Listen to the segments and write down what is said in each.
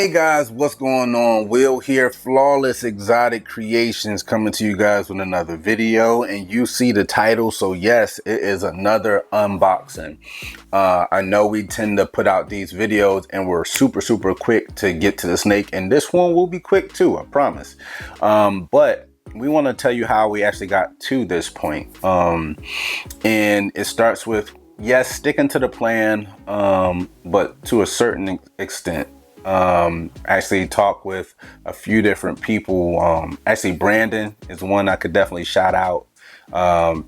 Hey guys, what's going on? Will here, Flawless Exotic Creations, coming to you guys with another video. And you see the title, so yes, it is another unboxing. I know we tend to put out these videos and we're super quick to get to the snake, and this one will be quick too, I promise. But we want to tell you how we actually got to this point. And it starts with, yes, sticking to the plan, but to a certain extent. Actually talked with a few different people. Actually, Brandon is one I could definitely shout out.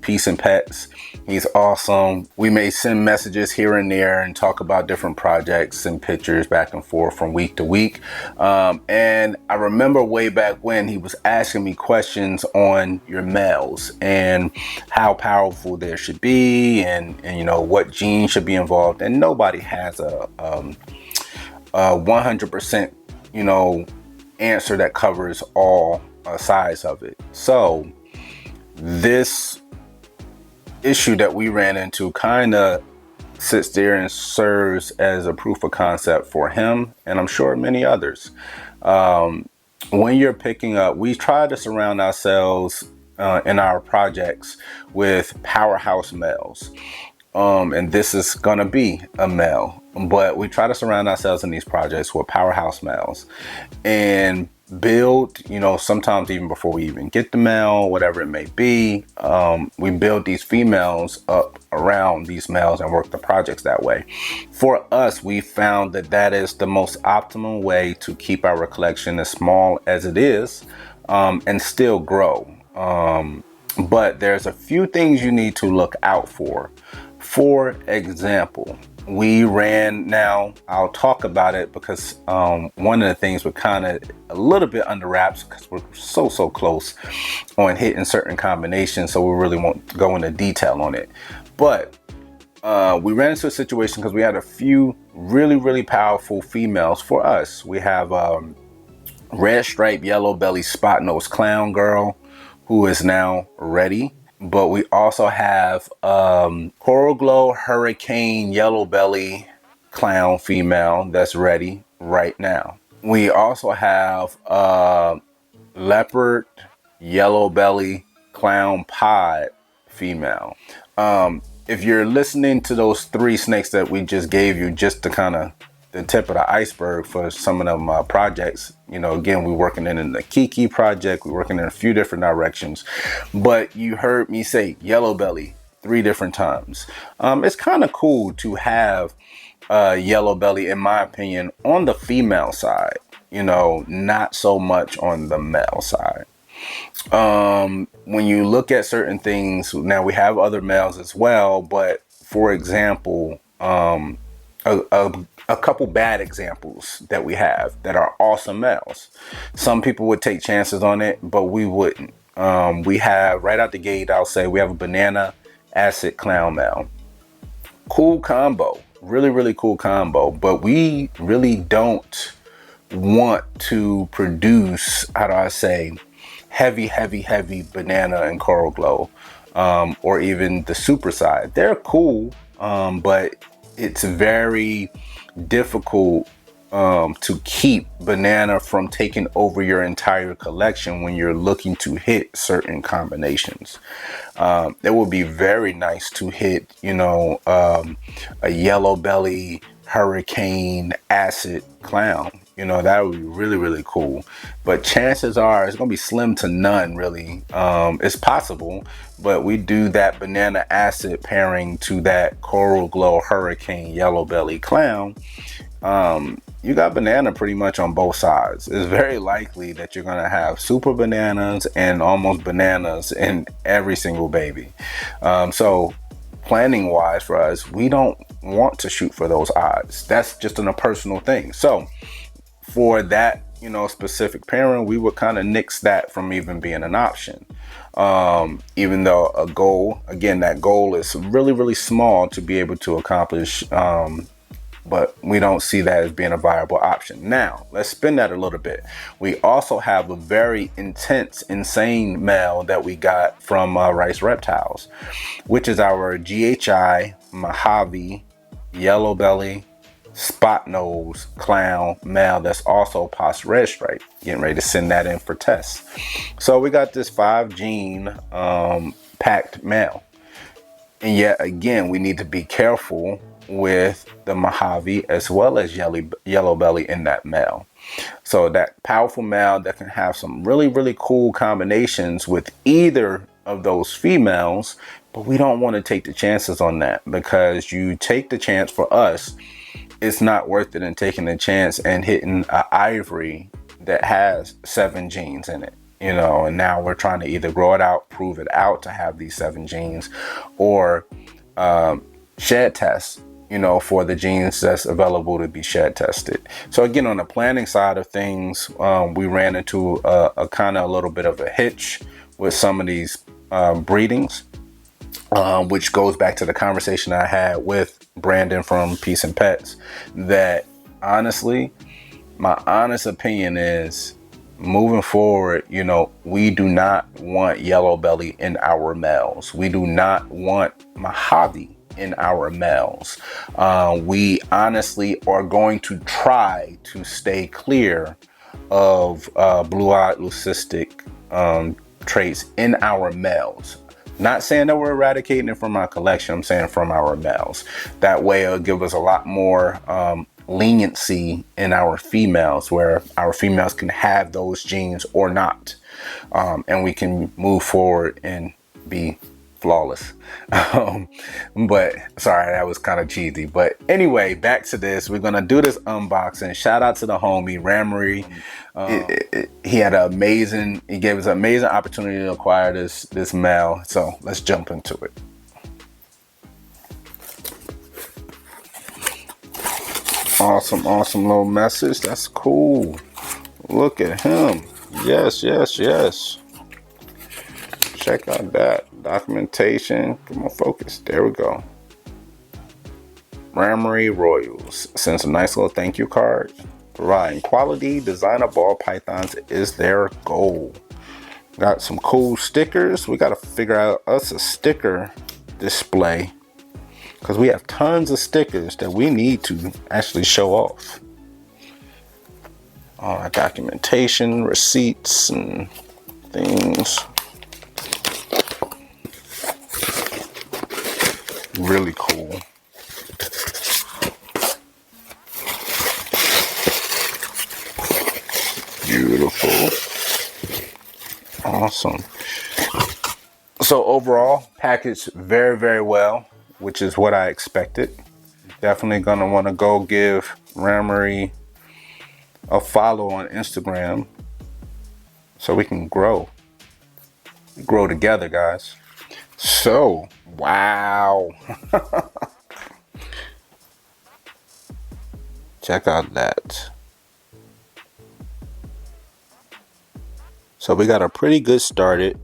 Peace and Pets, he's awesome. We may send messages here and there and talk about different projects and pictures back and forth from week to week. And I remember way back when he was asking me questions on your males and how powerful there should be, and you know what genes should be involved. And nobody has a 100% answer that covers all sides of it. So this issue that we ran into kind of sits there and serves as a proof of concept for him, and I'm sure many others. When you're picking up, we try to surround ourselves in our projects with powerhouse males. And this is gonna be a male, but we try to surround ourselves in these projects with powerhouse males and build, sometimes even before we even get the male, whatever it may be, we build these females up around these males and work the projects that way. For us, we found that that is the most optimal way to keep our collection as small as it is, and still grow. But there's a few things you need to look out for. For example, we ran, now I'll talk about it because one of the things we're kind of a little bit under wraps because we're so close on hitting certain combinations, so we really won't go into detail on it. But we ran into a situation because we had a few really powerful females for us. We have red stripe yellow belly spot nose clown girl who is now ready. But we also have Coral Glow Hurricane Yellow Belly Clown female that's ready right now. We also have Leopard Yellow Belly Clown Pod female. If you're listening to those three snakes that we just gave you, just to kind of the tip of the iceberg for some of them projects, again, we're working in the Kiki project, we're working in a few different directions, but you heard me say yellow belly 3 different times. It's kind of cool to have yellow belly, in my opinion, on the female side, not so much on the male side. When you look at certain things, now we have other males as well, but for example, a couple bad examples that we have that are awesome males. Some people would take chances on it, but we wouldn't. We have, right out the gate, I'll say we have a banana acid clown male. Cool combo, really cool combo, but we really don't want to produce, how do I say, heavy banana and Coral Glow, or even the super side. They're cool, but it's very difficult to keep banana from taking over your entire collection when you're looking to hit certain combinations. It would be very nice to hit, a yellow belly hurricane acid clown. That would be really cool, but chances are it's gonna be slim to none, really. It's possible, but we do that banana acid pairing to that Coral Glow hurricane yellow belly clown. You got banana pretty much on both sides. It's very likely that you're gonna have super bananas and almost bananas in every single baby. So planning wise for us, we don't want to shoot for those odds. That's just a personal thing. So for that, specific pairing, we would kind of nix that from even being an option. Even though a goal, again, that goal is really small to be able to accomplish, but we don't see that as being a viable option. Now, let's spin that a little bit. We also have a very intense, insane male that we got from Rice Reptiles, which is our GHI Mojave Yellow Belly spot nose clown male that's also pos red stripe. Getting ready to send that in for tests. So we got this 5 gene packed male. And yet again, we need to be careful with the Mojave as well as yellow belly in that male. So that powerful male that can have some really, really cool combinations with either of those females, but we don't want to take the chances on that, because you take the chance, for us, it's not worth it in taking the chance and hitting an ivory that has 7 genes in it. And now we're trying to either grow it out, prove it out to have these 7 genes, or shed tests, for the genes that's available to be shed tested. So again, on the planning side of things, we ran into a kind of a little bit of a hitch with some of these breedings, which goes back to the conversation I had with Brandon from Peace and Pets, that honestly, my honest opinion is, moving forward, we do not want yellow belly in our males. We do not want Mojave in our males. We honestly are going to try to stay clear of blue-eyed leucistic traits in our males. Not saying that we're eradicating it from our collection. I'm saying from our males. That way it'll give us a lot more leniency in our females, where our females can have those genes or not, and we can move forward and be flawless. But sorry, that was kind of cheesy. But anyway, back to this. We're gonna do this unboxing. Shout out to the homie Ramery. He had he gave us an amazing opportunity to acquire this male. So let's jump into it. Awesome little message. That's cool. Look at him. Yes. Check out that documentation. Come on, focus. There we go. Ramery Royals sends a nice little thank you card. Providing quality designer ball pythons is their goal. Got some cool stickers. We got to figure out us a sticker display, because we have tons of stickers that we need to actually show off. Documentation, receipts, and things. Really cool. Beautiful. Awesome. So overall, packaged very, very well, which is what I expected. Definitely gonna want to go give Ramery a follow on Instagram so we can grow together, guys. So wow. Check out that. So we got a pretty good started.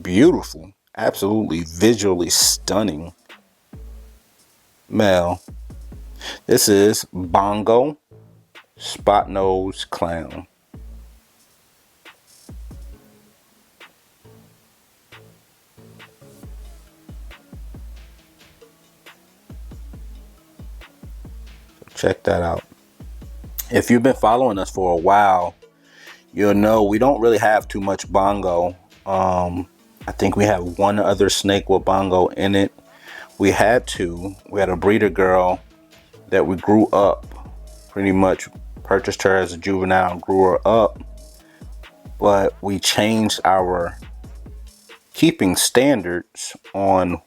Beautiful, absolutely visually stunning male. This is Bongo Spot Nose Clown. Check that out. If you've been following us for a while, you'll know we don't really have too much Bongo. I think we have one other snake with Bongo in it. We had a breeder girl that we grew up, pretty much purchased her as a juvenile and grew her up, but we changed our keeping standards on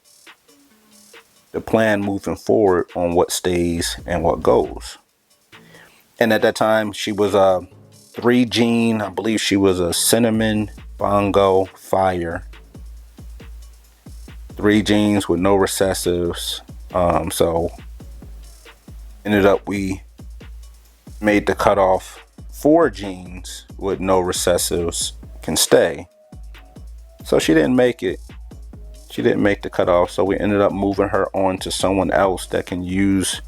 the plan moving forward on what stays and what goes. And at that time, she was a 3 gene. I believe she was a cinnamon, bongo, fire. 3 genes with no recessives. So ended up we made the cutoff 4 genes with no recessives can stay. So she didn't make it. She didn't make the cutoff. So we ended up moving her on to someone else that can use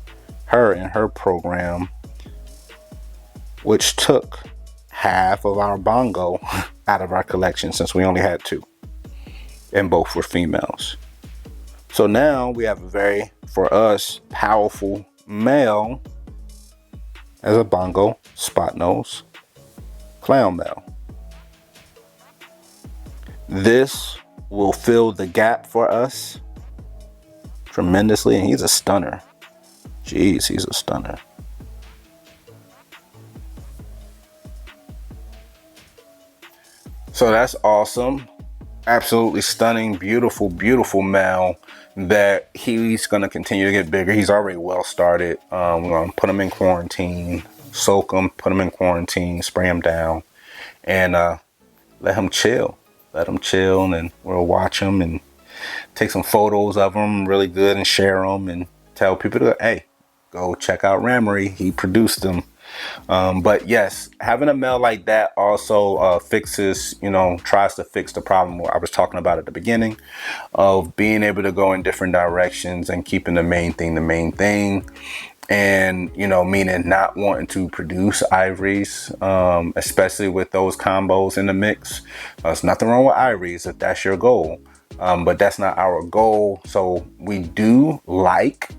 her in her program, which took half of our bongo out of our collection since we only had 2, and both were females. So now we have a very, for us, powerful male as a bongo spot nose clown male. This will fill the gap for us tremendously, and he's a stunner. Jeez, he's a stunner. So that's awesome. Absolutely stunning, beautiful, beautiful male that he's going to continue to get bigger. He's already well started. We're going to put him in quarantine, soak him, put him in quarantine, spray him down, and let him chill. Let him chill, and we'll watch him and take some photos of him really good and share them and tell people to, hey, go check out Ramery. He produced them. But yes, having a male like that also fixes, tries to fix the problem I was talking about at the beginning of being able to go in different directions and keeping the main thing. And, meaning not wanting to produce ivories, especially with those combos in the mix. There's nothing wrong with ivories if that's your goal. But that's not our goal. So we do like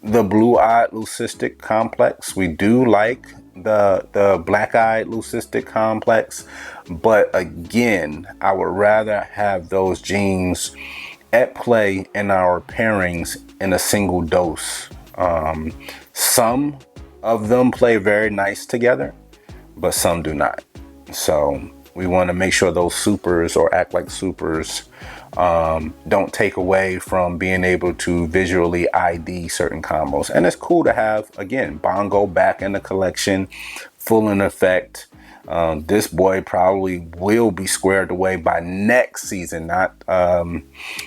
the blue-eyed leucistic complex. We do like the black-eyed leucistic complex. But again, I would rather have those genes at play in our pairings in a single dose. Some of them play very nice together, but some do not. So we want to make sure those supers or act like supers don't take away from being able to visually ID certain combos. And it's cool to have, again, bongo back in the collection, full in effect. This boy probably will be squared away by next season, not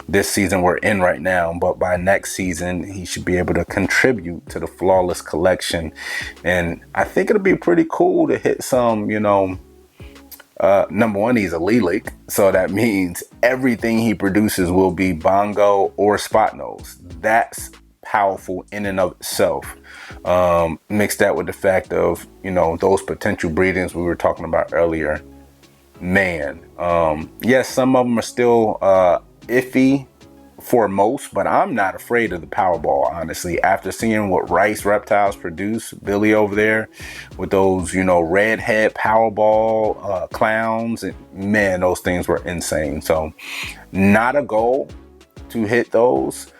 this season we're in right now, but by next season he should be able to contribute to the Flawless collection. And I think it'll be pretty cool to hit some, number one, he's a Lilac, so that means everything he produces will be bongo or spot nose. That's powerful in and of itself. Mix that with the fact of, those potential breedings we were talking about earlier. Man, yes, some of them are still iffy for most, but I'm not afraid of the Powerball, honestly. After seeing what Rice Reptiles produce, Billy over there with those, redhead Powerball clowns, and man, those things were insane. So not a goal to hit those.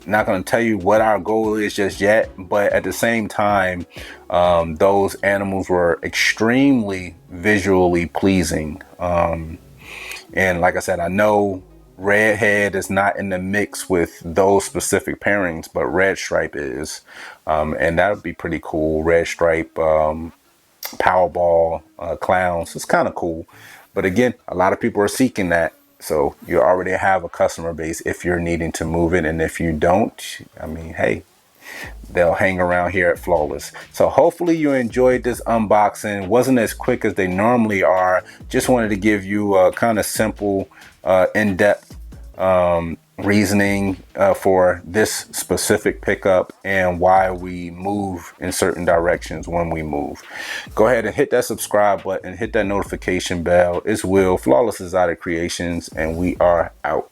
Not going to tell you what our goal is just yet, but at the same time, those animals were extremely visually pleasing. And like I said, I know Redhead is not in the mix with those specific pairings, but Red Stripe is. And that would be pretty cool. Red Stripe, Powerball, clowns. It's kind of cool. But again, a lot of people are seeking that. So you already have a customer base if you're needing to move it. And if you don't, I mean, hey, they'll hang around here at Flawless. So hopefully you enjoyed this unboxing. Wasn't as quick as they normally are. Just wanted to give you a kind of simple, in-depth reasoning for this specific pickup and why we move in certain directions when we move. Go ahead and hit that subscribe button, hit that notification bell. It's Will, Flawless Exotic Creations, and we are out.